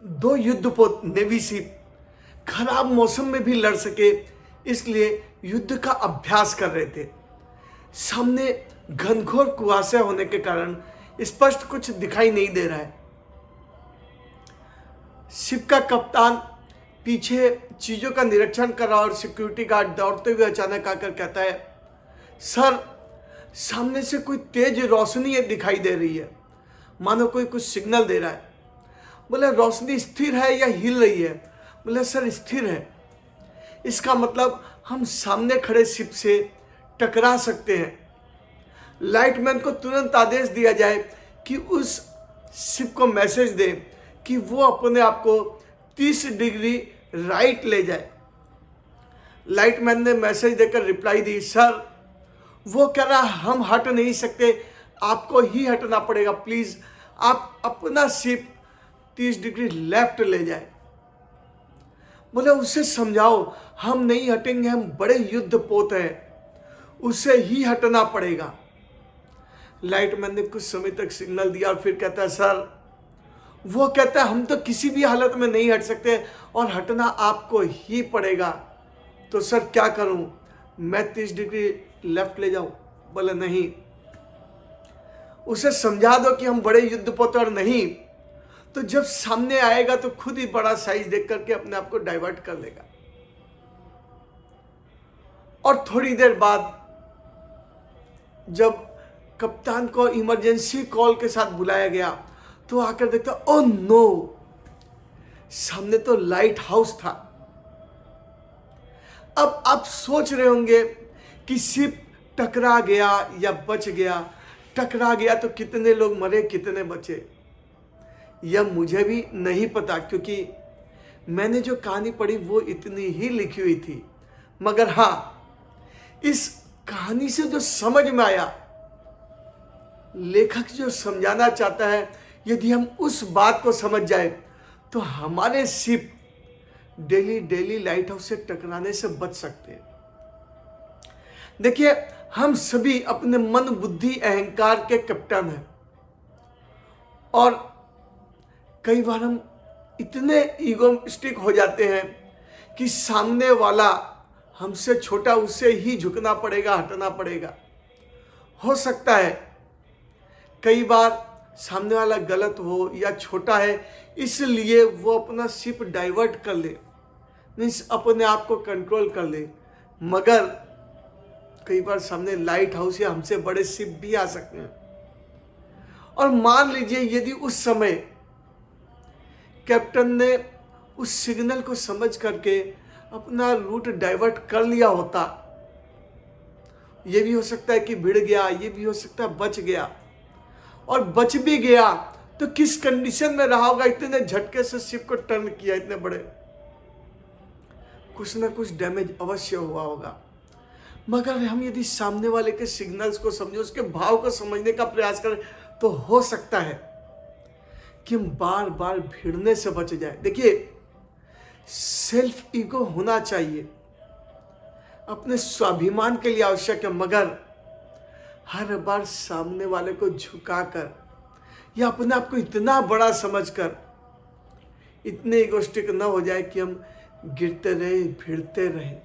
दो युद्धपोत navy ship खराब मौसम में भी लड़ सके, इसलिए युद्ध का अभ्यास कर रहे थे। सामने घनघोर कुहासा होने के कारण स्पष्ट कुछ दिखाई नहीं दे रहा है। शिप का कप्तान पीछे चीजों का निरीक्षण कर रहा और सिक्योरिटी गार्ड दौड़ते हुए अचानक आकर कहता है, सर सामने से कोई तेज रोशनी दिखाई दे रही है, मानो कोई कुछ सिग्नल दे रहा है। बोले रोशनी स्थिर है या हिल रही है? बोले सर स्थिर है। इसका मतलब हम सामने खड़े शिप से टकरा सकते हैं। लाइटमैन को तुरंत आदेश दिया जाए कि उस शिप को मैसेज दे कि वो अपने आप को 30 डिग्री राइट ले जाए। लाइटमैन ने मैसेज देकर रिप्लाई दी, सर वो कह रहा हम हट नहीं सकते, आपको ही हटना पड़ेगा, प्लीज आप अपना शिप 30 डिग्री लेफ्ट ले जाए। बोले उसे समझाओ हम नहीं हटेंगे, हम बड़े युद्धपोत हैं, उसे ही हटना पड़ेगा। लाइटमैन ने कुछ समय तक सिग्नल दिया और फिर कहता है, सर वो कहता है हम तो किसी भी हालत में नहीं हट सकते और हटना आपको ही पड़ेगा। तो सर क्या करूं, मैं 30 डिग्री लेफ्ट ले जाऊं? बोले नहीं, उसे समझा दो कि हम बड़े युद्धपोत और नहीं तो जब सामने आएगा तो खुद ही बड़ा साइज देख करके अपने आप को डाइवर्ट कर लेगा। और थोड़ी देर बाद जब कप्तान को इमरजेंसी कॉल के साथ बुलाया गया तो आकर देखता, ओह नो, सामने तो लाइट हाउस था। अब आप सोच रहे होंगे कि शिप टकरा गया या बच गया। टकरा गया तो कितने लोग मरे, कितने बचे, यह मुझे भी नहीं पता, क्योंकि मैंने जो कहानी पढ़ी वो इतनी ही लिखी हुई थी। मगर हाँ, इस कहानी से जो समझ में आया, लेखक जो समझाना चाहता है, यदि हम उस बात को समझ जाए तो हमारे शिप डेली लाइट हाउस से टकराने से बच सकते हैं। देखिए, हम सभी अपने मन बुद्धि अहंकार के कैप्टन हैं और कई बार हम इतने ईगोइस्टिक हो जाते हैं कि सामने वाला हमसे छोटा, उससे ही झुकना पड़ेगा, हटना पड़ेगा। हो सकता है कई बार सामने वाला गलत हो या छोटा है, इसलिए वो अपना शिप डाइवर्ट कर ले, मीन्स अपने आप को कंट्रोल कर ले। मगर कई बार सामने लाइट हाउस या हमसे बड़े शिप भी आ सकते हैं। और मान लीजिए यदि उस समय कैप्टन ने उस सिग्नल को समझ करके अपना रूट डाइवर्ट कर लिया होता, ये भी हो सकता है कि भिड़ गया, ये भी हो सकता है बच गया। और बच भी गया तो किस कंडीशन में रहा होगा, इतने झटके से शिप को टर्न किया, इतने बड़े, कुछ ना कुछ डैमेज अवश्य हुआ होगा। मगर हम यदि सामने वाले के सिग्नल्स को समझे, उसके भाव को समझने का प्रयास करें, तो हो सकता है कि हम बार बार भिड़ने से बच जाए। देखिए, सेल्फ ईगो होना चाहिए, अपने स्वाभिमान के लिए आवश्यक है, मगर हर बार सामने वाले को झुकाकर या अपने आप को इतना बड़ा समझकर इतने इगोस्टिक न हो जाए कि हम गिरते रहे, भिड़ते रहे।